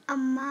అమ్మా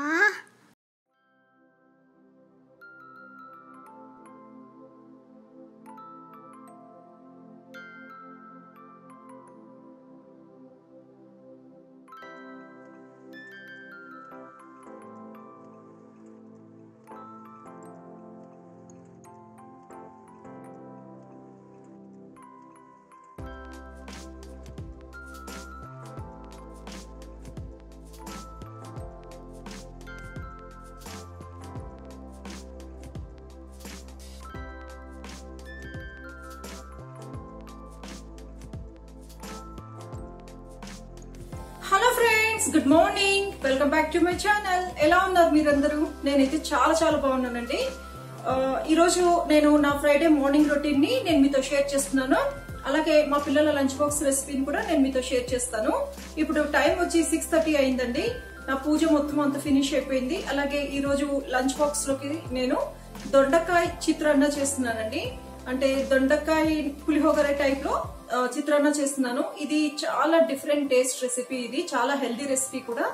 hello friends, good morning. Welcome back to my channel. ఎలా ఉన్నారు మీరందరూ? నేనైతే చాలా చాలా బాగున్నానండి. ఈరోజు నేను నా ఫ్రైడే మార్నింగ్ రొటీన్ ని నేను మీతో షేర్ చేస్తున్నాను. అలాగే మా పిల్లల లంచ్ బాక్స్ రెసిపీని కూడా నేను మీతో షేర్ చేస్తాను. ఇప్పుడు టైం వచ్చి 6:30 అయిందండి. నా పూజ మొత్తం అంతా ఫినిష్ అయిపోయింది. అలాగే ఈ రోజు లంచ్ బాక్స్ లోకి నేను దొండకాయ చిత్రాన్న చేస్తున్నానండి. అంటే దొండకాయ పులిహోగర టైప్ లో చిత్రాన్న చేస్తున్నాను. ఇది చాలా డిఫరెంట్ టేస్ట్ రెసిపీ. ఇది చాలా హెల్దీ రెసిపీ కూడా.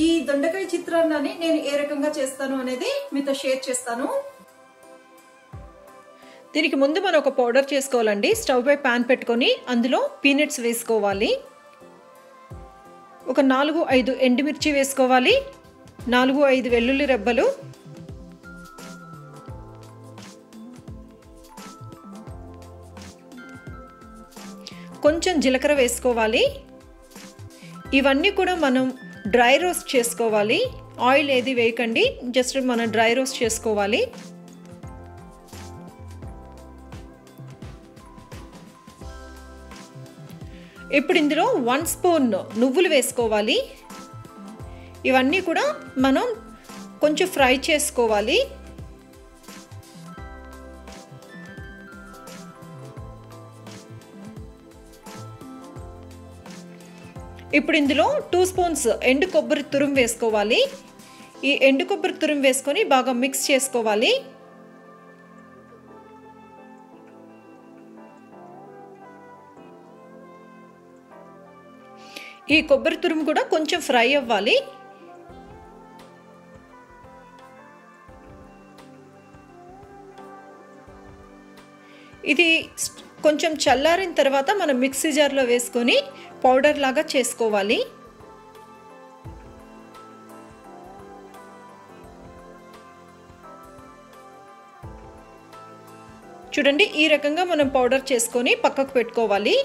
ఈ దొండకాయ చిత్రాన్నాన్ని నేను ఏ రకంగా చేస్తాను అనేది మీతో షేర్ చేస్తాను. దీనికి ముందు మనం ఒక పౌడర్ చేసుకోవాలండి. స్టవ్ పై పాన్ పెట్టుకొని అందులో పీనట్స్ వేసుకోవాలి. ఒక 4-5 ఎండుమిర్చి వేసుకోవాలి. 4-5 వెల్లుల్లి రెబ్బలు, కొంచెం జీలకర్ర వేసుకోవాలి. ఇవన్నీ కూడా మనం డ్రై రోస్ట్ చేసుకోవాలి. ఆయిల్ ఏది వేయకండి, జస్ట్ మనం డ్రై రోస్ట్ చేసుకోవాలి. ఇప్పుడు ఇందులో 1 స్పూన్ నువ్వులు వేసుకోవాలి. ఇవన్నీ కూడా మనం కొంచెం ఫ్రై చేసుకోవాలి. ఇప్పుడు ఇందులో 2 స్పూన్స్ ఎండు కొబ్బరి తురుము వేసుకోవాలి. ఈ ఎండు కొబ్బరి తురుము వేసుకొని బాగా మిక్స్ చేసుకోవాలి. ఈ కొబ్బరి తురుము కూడా కొంచెం ఫ్రై అవ్వాలి. ఇది కొంచెం చల్లారిన తర్వాత మనం మిక్సీ జార్లో వేసుకొని పౌడర్ లాగా చేసుకోవాలి. చూడండి, ఈ రకంగా మనం పౌడర్ చేసుకొని పక్కకు పెట్టుకోవాలి.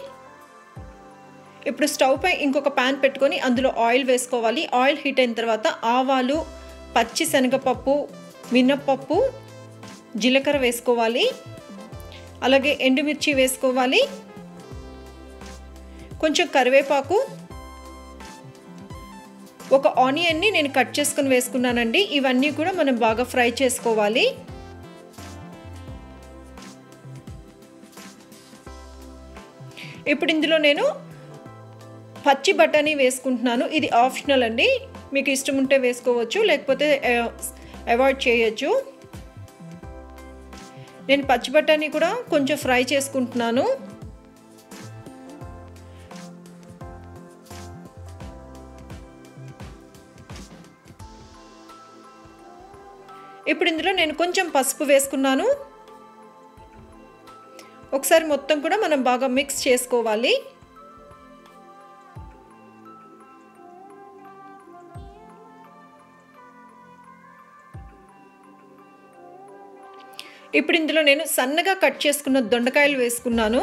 ఇప్పుడు స్టవ్ పై ఇంకొక పాన్ పెట్టుకొని అందులో ఆయిల్ వేసుకోవాలి. ఆయిల్ హీట్ అయిన తర్వాత ఆవాలు, పచ్చి శనగపప్పు, మినప్పప్పు, జీలకర్ర వేసుకోవాలి. అలాగే ఎండుమిర్చి వేసుకోవాలి. కొంచెం కరివేపాకు, ఒక ఆనియన్ని నేను కట్ చేసుకుని వేసుకున్నానండి. ఇవన్నీ కూడా మనం బాగా ఫ్రై చేసుకోవాలి. ఇప్పుడు ఇందులో నేను పచ్చి బఠానీ వేసుకుంటున్నాను. ఇది ఆప్షనల్ అండి, మీకు ఇష్టం ఉంటే వేసుకోవచ్చు, లేకపోతే అవాయిడ్ చేయొచ్చు. నేను పచ్చి బఠానీ కూడా కొంచెం ఫ్రై చేసుకుంటున్నాను. ఇప్పుడు ఇందులో నేను కొంచెం పసుపు వేసుకున్నాను. ఒకసారి మొత్తం కూడా మనం బాగా మిక్స్ చేసుకోవాలి. ఇప్పుడు ఇందులో నేను సన్నగా కట్ చేసుకున్న దొండకాయలు వేసుకున్నాను.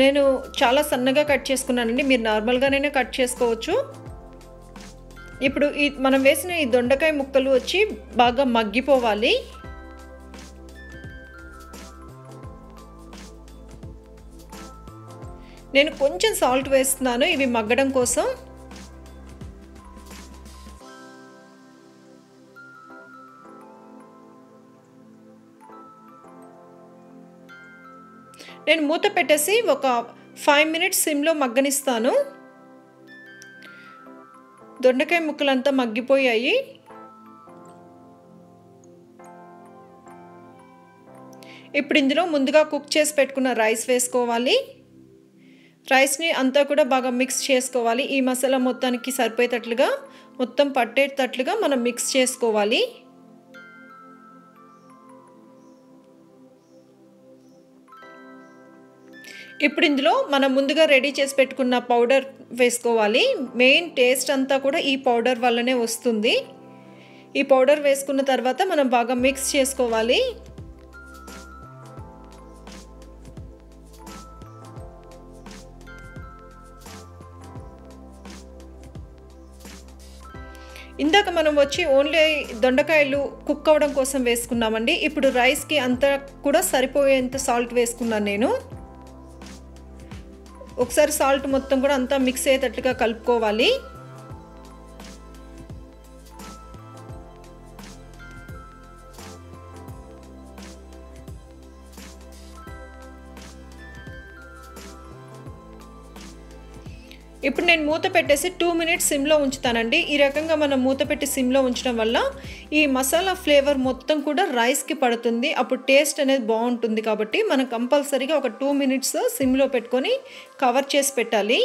నేను చాలా సన్నగా కట్ చేసుకున్నానండి, మీరు నార్మల్గానే కట్ చేసుకోవచ్చు. ఇప్పుడు మనం వేసిన ఈ దొండకాయ ముక్కలు వచ్చి బాగా మగ్గిపోవాలి. నేను కొంచెం సాల్ట్ వేస్తున్నాను ఇవి మగ్గడం కోసం. నేను మూత పెట్టేసి ఒక 5 మినిట్స్ సిమ్లో మగ్గనిస్తాను. దొండకాయ ముక్కలంతా మగ్గిపోయాయి. ఇప్పుడు ఇందులో ముందుగా కుక్ చేసి పెట్టుకున్న రైస్ వేసుకోవాలి. రైస్ని అంతా కూడా బాగా మిక్స్ చేసుకోవాలి. ఈ మసాలా మొత్తానికి సరిపోయేటట్లుగా మొత్తం పట్టేటట్లుగా మనం మిక్స్ చేసుకోవాలి. ఇప్పుడు ఇందులో మనం ముందుగా రెడీ చేసి పెట్టుకున్న పౌడర్ వేసుకోవాలి. మెయిన్ టేస్ట్ అంతా కూడా ఈ పౌడర్ వల్లనే వస్తుంది. ఈ పౌడర్ వేసుకున్న తర్వాత మనం బాగా మిక్స్ చేసుకోవాలి. ఇందాక మనం వచ్చి ఓన్లీ దొండకాయలు కుక్ అవ్వడం కోసం వేసుకున్నామండి. ఇప్పుడు రైస్కి అంతా కూడా సరిపోయేంత సాల్ట్ వేసుకున్నాను నేను. ఒకసారి సాల్ట్ మొత్తం కూడా అంతా మిక్స్ అయ్యేటట్లుగా కలుపుకోవాలి. ఇప్పుడు నేను మూత పెట్టేసి 2 మినిట్స్ సిమ్లో ఉంచుతానండి. ఈ రకంగా మనం మూత పెట్టి సిమ్లో ఉంచడం వల్ల ఈ మసాలా ఫ్లేవర్ మొత్తం కూడా రైస్కి పడుతుంది. అప్పుడు టేస్ట్ అనేది బాగుంటుంది. కాబట్టి మనం కంపల్సరీగా ఒక 2 మినిట్స్ సిమ్లో పెట్టుకొని కవర్ చేసి పెట్టాలి.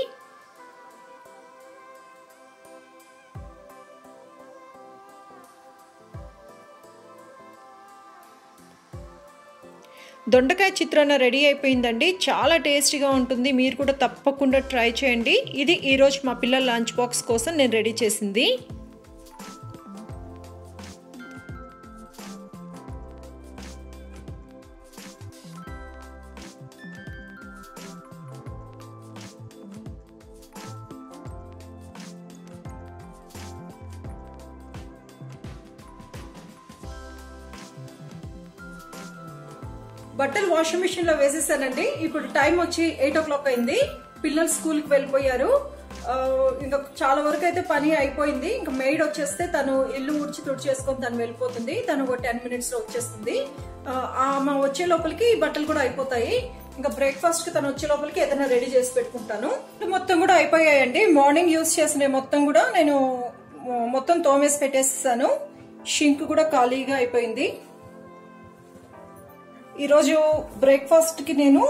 దొండకాయ చిత్రాన్న రెడీ అయిపోయిందండి. చాలా టేస్టీగా ఉంటుంది. మీరు కూడా తప్పకుండా ట్రై చేయండి. ఇది ఈరోజు మా పిల్లల లంచ్ బాక్స్ కోసం నేను రెడీ చేసింది. బట్టలు వాషింగ్ మిషన్ లో వేసేసానండి. ఇప్పుడు టైం వచ్చి 8 o'clock అయింది. పిల్లలు స్కూల్కి వెళ్ళిపోయారు. ఇంకా చాలా వరకు అయితే పని అయిపోయింది. ఇంకా మెయిడ్ వచ్చేస్తే తను ఇల్లు తుడిచేసుకొని తను వెళ్ళిపోతుంది. తను ఒక 10 minutes లో వచ్చేస్తుంది. ఆమె వచ్చే లోపలికి బట్టలు కూడా అయిపోతాయి. ఇంకా బ్రేక్ఫాస్ట్ కి తను వచ్చే లోపలికి ఏదైనా రెడీ చేసి పెట్టుకుంటాను. మొత్తం కూడా అయిపోయాయండి. మార్నింగ్ యూజ్ చేసిన మొత్తం కూడా నేను మొత్తం తోమేసి పెట్టేసాను. షింక్ కూడా ఖాళీగా అయిపోయింది. ఈరోజు బ్రేక్ఫాస్ట్ కి నేను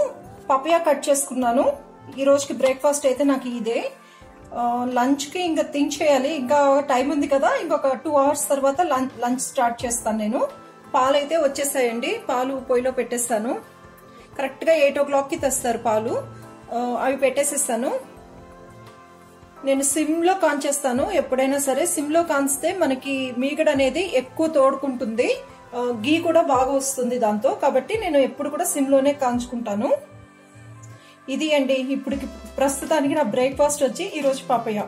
పపాయా కట్ చేసుకున్నాను. ఈ రోజుకి బ్రేక్ఫాస్ట్ అయితే నాకు ఇదే. లంచ్ కి ఇంకా థింక్ చేయాలి. ఇంకా టైం ఉంది కదా, ఇంకొక 2 hours తర్వాత లంచ్ స్టార్ట్ చేస్తాను నేను. పాలు అయితే వచ్చేసాయండి. పాలు పొయ్యిలో పెట్టేస్తాను. కరెక్ట్ గా 8 o'clock కి తెస్తారు పాలు. అవి పెట్టేసేస్తాను. నేను సిమ్ లో కాంచేస్తాను. ఎప్పుడైనా సరే సిమ్ లో కాంచితే మనకి మీగడ అనేది ఎక్కువ తోడుకుంటుంది. గీ కూడా బాగా వస్తుంది దాంతో. కాబట్టి నేను ఎప్పుడు కూడా సిమ్ లోనే కాంచుకుంటాను. ఇది అండి ఇప్పుడు ప్రస్తుతానికి నా బ్రేక్ఫాస్ట్ వచ్చి ఈరోజు పపాయా.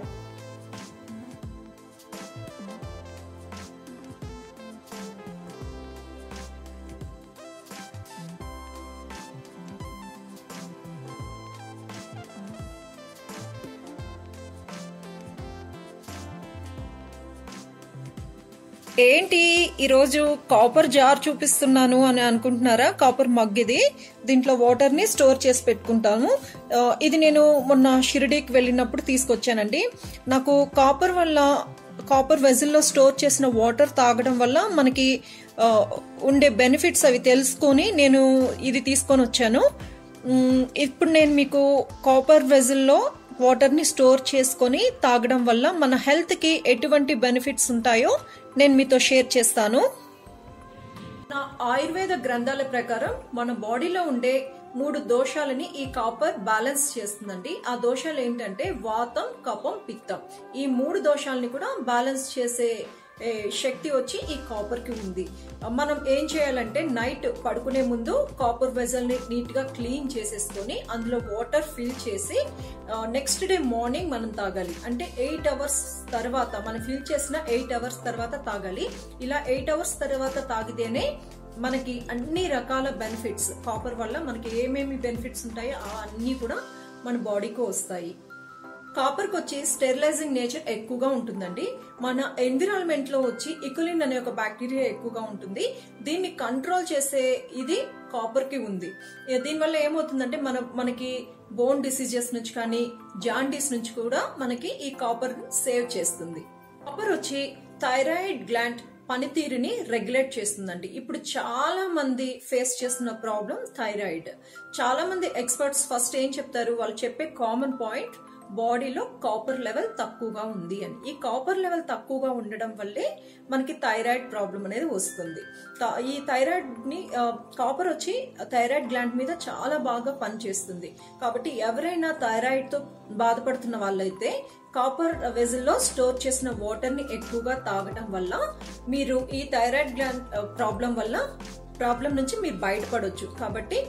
ఏంటి ఈరోజు కాపర్ జార్ చూపిస్తున్నాను అని అనుకుంటున్నారా? కాపర్ మగ్ ఇది. దీంట్లో వాటర్ ని స్టోర్ చేసి పెట్టుకుంటాను. ఇది నేను మొన్న షిరిడీకి వెళ్ళినప్పుడు తీసుకొచ్చానండి. నాకు కాపర్ వెజిల్లో స్టోర్ చేసిన వాటర్ తాగడం వల్ల మనకి ఉండే బెనిఫిట్స్ అవి తెలుసుకొని నేను ఇది తీసుకొని వచ్చాను. ఇప్పుడు నేను మీకు కాపర్ వెజిల్లో వాటర్ ని స్టోర్ చేసుకొని తాగడం వల్ల మన హెల్త్ కి ఎటువంటి బెనిఫిట్స్ ఉంటాయో నేను మీతో షేర్ చేస్తాను. నా ఆయుర్వేద గ్రంథాల ప్రకారం మన బాడీలో ఉండే 3 దోషాలని ఈ కాపర్ బ్యాలెన్స్ చేస్తుందండి. ఆ దోషాలు ఏంటంటే వాతం, కఫం, పిత్తం. ఈ 3 దోషాలని కూడా బ్యాలెన్స్ చేసే శక్తి వచ్చి ఈ కాపర్ కి ఉంది. మనం ఏం చేయాలంటే నైట్ పడుకునే ముందు కాపర్ వెజల్ ని నీట్ గా క్లీన్ చేసేసుకొని అందులో వాటర్ ఫిల్ చేసి నెక్స్ట్ డే మార్నింగ్ మనం తాగాలి. అంటే 8 hours తర్వాత మనం ఫిల్ చేసిన 8 hours తర్వాత తాగాలి. ఇలా 8 hours తర్వాత తాగితేనే మనకి అన్ని రకాల బెనిఫిట్స్, కాపర్ వల్ల మనకి ఏమేమి బెనిఫిట్స్ ఉంటాయో అన్ని కూడా మన బాడీకి వస్తాయి. కాపర్ కి వచ్చి స్టెరిలైజింగ్ నేచర్ ఎక్కువగా ఉంటుందండి. మన ఎన్విరాన్మెంట్ లో వచ్చి ఇకులిన్ అనే ఒక బ్యాక్టీరియా ఎక్కువగా ఉంటుంది. దీన్ని కంట్రోల్ చేసే ఇది కాపర్ కి ఉంది. దీనివల్ల ఏమవుతుందంటే మనకి బోన్ డిసీజెస్ నుంచి కానీ జాండీస్ నుంచి కూడా మనకి ఈ కాపర్ సేవ్ చేస్తుంది. కాపర్ వచ్చి థైరాయిడ్ గ్లాండ్ పనితీరుని రెగ్యులేట్ చేస్తుందండి. ఇప్పుడు చాలా మంది ఫేస్ చేస్తున్న ప్రాబ్లం థైరాయిడ్. చాలా మంది ఎక్స్పర్ట్స్ ఫస్ట్ ఏం చెప్తారు, వాళ్ళు చెప్పే కామన్ పాయింట్ బాడీలో కాపర్ లెవెల్ తక్కువగా ఉంది అని. ఈ కాపర్ లెవెల్ తక్కువగా ఉండడం వల్లే మనకి థైరాయిడ్ ప్రాబ్లం అనేది వస్తుంది. ఈ థైరాయిడ్ ని కాపర్ వచ్చి థైరాయిడ్ గ్లాండ్ మీద చాలా బాగా పనిచేస్తుంది. కాబట్టి ఎవరైనా థైరాయిడ్ తో బాధపడుతున్న వాళ్ళైతే కాపర్ వెజిల్ లో స్టోర్ చేసిన వాటర్ ని ఎక్కువగా తాగడం వల్ల మీరు ఈ థైరాయిడ్ గ్లాండ్ ప్రాబ్లం నుంచి మీరు బయటపడొచ్చు. కాబట్టి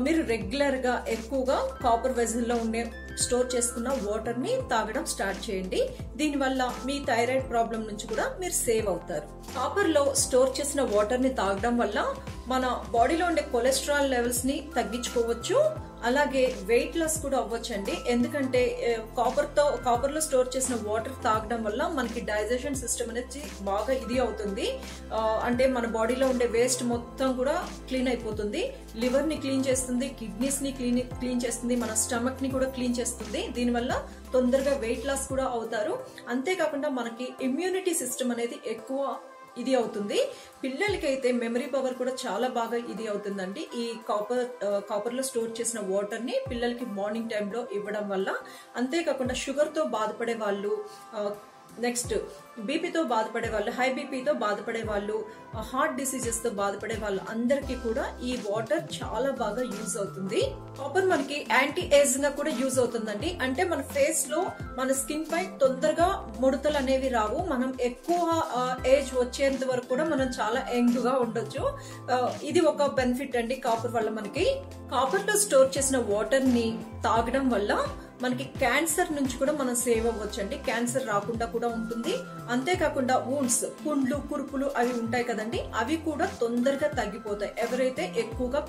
మీరు రెగ్యులర్ గా ఎక్కువగా కాపర్ వెజిల్ లో ఉండే స్టోర్ చేసుకున్న వాటర్ ని తాగడం స్టార్ట్ చేయండి. దీనివల్ల మీ థైరాయిడ్ ప్రాబ్లం నుంచి కూడా మీరు సేవ్ అవుతారు. కాపర్ లో స్టోర్ చేసిన వాటర్ ని తాగడం వల్ల మన బాడీలో ఉండే కొలెస్ట్రాల్ లెవెల్స్ ని తగ్గించుకోవచ్చు. అలాగే వెయిట్ లాస్ కూడా అవ్వచ్చండి. ఎందుకంటే కాపర్ లో స్టోర్ చేసిన వాటర్ తాగడం వల్ల మనకి డైజెషన్ సిస్టమ్ అనేది బాగా ఇది అవుతుంది. అంటే మన బాడీలో ఉండే వేస్ట్ మొత్తం కూడా క్లీన్ అయిపోతుంది. లివర్ ని క్లీన్ చేస్తుంది, కిడ్నీస్ ని క్లీన్ చేస్తుంది, మన స్టమక్ ని కూడా క్లీన్ చేస్తుంది. దీనివల్ల తొందరగా వెయిట్ లాస్ కూడా అవుతారు. అంతేకాకుండా మనకి ఇమ్యూనిటీ సిస్టమ్ అనేది ఎక్కువ ఇది అవుతుంది. పిల్లలకి అయితే మెమరీ పవర్ కూడా చాలా బాగా ఇది అవుతుందండి. ఈ కాపర్ లో స్టోర్ చేసిన వాటర్ ని పిల్లలకి మార్నింగ్ టైంలో ఇవ్వడం వల్ల. అంతేకాకుండా షుగర్ తో బాధపడే వాళ్ళు, నెక్స్ట్ బీపీతో బాధపడే వాళ్ళు, హై బీపీతో బాధపడే వాళ్ళు, హార్ట్ డిసీజెస్ తో బాధపడే వాళ్ళు అందరికీ కూడా ఈ వాటర్ చాలా బాగా యూజ్ అవుతుంది. కాపర్ మనకి యాంటీ ఏజ్ గా కూడా యూజ్ అవుతుందండి. అంటే మన ఫేస్ లో మన స్కిన్ పై తొందరగా ముడతలు అనేవి రావు. మనం ఎక్కువ ఏజ్ వచ్చేంత వరకు కూడా మనం చాలా యంగ్ గా ఉండొచ్చు. ఇది ఒక బెనిఫిట్ అండి కాపర్ వల్ల. మనకి కాపర్ లో స్టోర్ చేసిన వాటర్ ని తాగడం వల్ల మనకి క్యాన్సర్ నుంచి కూడా మనం సేవ్ అవ్వచ్చు అండి. క్యాన్సర్ రాకుండా కూడా ఉంటుంది. అంతేకాకుండా వూండ్స్, పుండ్లు, కురుపులు అవి ఉంటాయి కదండి, అవి కూడా తొందరగా తగ్గిపోతాయి. ఎవరైతే ఎక్కువగా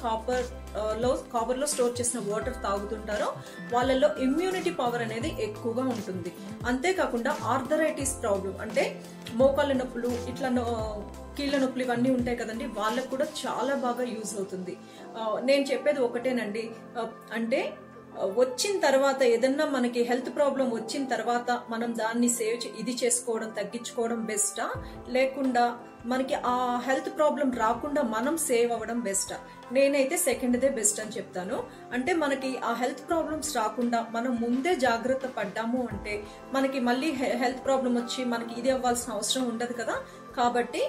కాపర్ లో స్టోర్ చేసిన వాటర్ తాగుతుంటారో వాళ్ళలో ఇమ్యూనిటీ పవర్ అనేది ఎక్కువగా ఉంటుంది. అంతేకాకుండా ఆర్థరైటిస్ ప్రాబ్లం అంటే మోకాళ్ళ నొప్పులు, ఇట్లా కీళ్ళ నొప్పులు ఇవన్నీ ఉంటాయి కదండి, వాళ్ళకు కూడా చాలా బాగా యూజ్ అవుతుంది. నేను చెప్పేది ఒకటేనండి, అంటే వచ్చిన తర్వాత ఏదన్నా మనకి హెల్త్ ప్రాబ్లం వచ్చిన తర్వాత మనం దాన్ని ఇది చేసుకోవడం, తగ్గించుకోవడం బెస్టా, లేకుండా మనకి ఆ హెల్త్ ప్రాబ్లం రాకుండా మనం సేవ్ అవ్వడం బెస్టా? నేనైతే సెకండ్దే బెస్ట్ అని చెప్తాను. అంటే మనకి ఆ హెల్త్ ప్రాబ్లమ్స్ రాకుండా మనం ముందే జాగ్రత్త పడ్డాము అంటే మనకి మళ్ళీ హెల్త్ ప్రాబ్లం వచ్చి మనకి ఇది అవ్వాల్సిన అవసరం ఉండదు కదా. కాబట్టి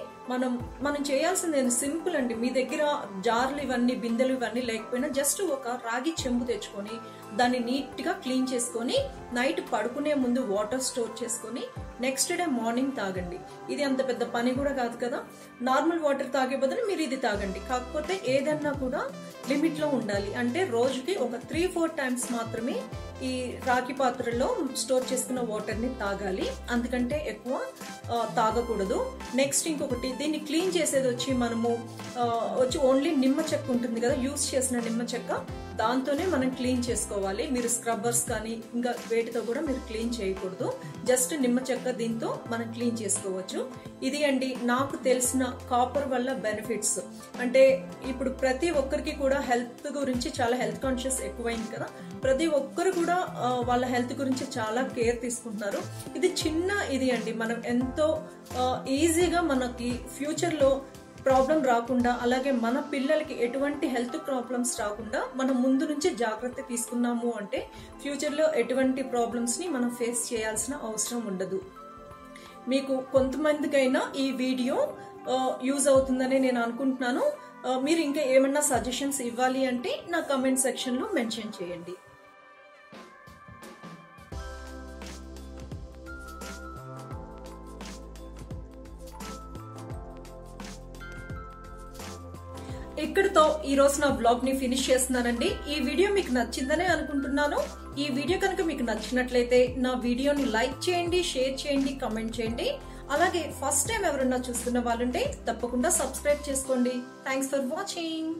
మనం చేయాల్సింది సింపుల్ అండి. మీ దగ్గర జార్లు ఇవన్నీ, బిందెలు ఇవన్నీ లేకపోయినా జస్ట్ ఒక రాగి చెంబు తెచ్చుకొని దాన్ని నీట్ గా క్లీన్ చేసుకొని నైట్ పడుకునే ముందు వాటర్ స్టోర్ చేసుకొని నెక్స్ట్ డే మార్నింగ్ తాగండి. ఇది అంత పెద్ద పని కూడా కాదు కదా. నార్మల్ వాటర్ తాగే బదులు మీరు ఇది తాగండి. కాకపోతే ఏదన్నా కూడా లిమిట్ లో ఉండాలి. అంటే రోజుకి ఒక 3-4 టైమ్స్ మాత్రమే ఈ రాగి పాత్రలో స్టోర్ చేసుకున్న వాటర్ ని తాగాలి. అందుకంటే ఎక్కువ తాగకూడదు. నెక్స్ట్ ఇంకొకటి, దీన్ని క్లీన్ చేసేది వచ్చి మనము ఓన్లీ నిమ్మ చెక్క ఉంటుంది కదా, యూజ్ చేసిన నిమ్మ చెక్క, దాంతోనే మనం క్లీన్ చేసుకోవాలి. మీరు స్క్రబ్బర్స్ కానీ ఇంకా వేటితో కూడా మీరు క్లీన్ చేయకూడదు. జస్ట్ నిమ్మ చెక్క దీంతో మనం క్లీన్ చేసుకోవచ్చు. ఇది అండి నాకు తెలిసిన కాపర్ వల్ల బెనిఫిట్స్. అంటే ఇప్పుడు ప్రతి ఒక్కరికి కూడా హెల్త్ గురించి చాలా హెల్త్ కాన్షియస్ ఎక్కువైంది కదా. ప్రతి ఒక్కరు కూడా వాళ్ళ హెల్త్ గురించి చాలా కేర్ తీసుకుంటున్నారు. ఇది చిన్న ఇది అండి, మనం ఎంతో ఈజీగా మనకి ఫ్యూచర్ లో ప్రాబ్లం రాకుండా, అలాగే మన పిల్లలకి ఎటువంటి హెల్త్ ప్రాబ్లమ్స్ రాకుండా మనం ముందు నుంచి జాగ్రత్త తీసుకున్నాము అంటే ఫ్యూచర్ లో ఎటువంటి ప్రాబ్లమ్స్ ని మనం ఫేస్ చేయాల్సిన అవసరం ఉండదు. మీకు కొంతమందికైనా ఈ వీడియో యూజ్ అవుతుందని నేను అనుకుంటున్నాను. మీరు ఇంకా ఏమన్నా సజెషన్స్ ఇవ్వాలి అంటే నా కమెంట్ సెక్షన్ లో మెన్షన్ చేయండి. ఇక్కడితో ఈ రోజు నా బ్లాగ్ ని ఫినిష్ చేస్తున్నానండి. ఈ వీడియో మీకు నచ్చిందనే అనుకుంటున్నాను. ఈ వీడియో కనుక మీకు నచ్చినట్లయితే నా వీడియోని లైక్ చేయండి, షేర్ చేయండి, కమెంట్ చేయండి. అలాగే ఫస్ట్ టైం ఎవరన్నా చూస్తున్న వాళ్ళుంటే తప్పకుండా సబ్స్క్రైబ్ చేసుకోండి. Thanks for watching.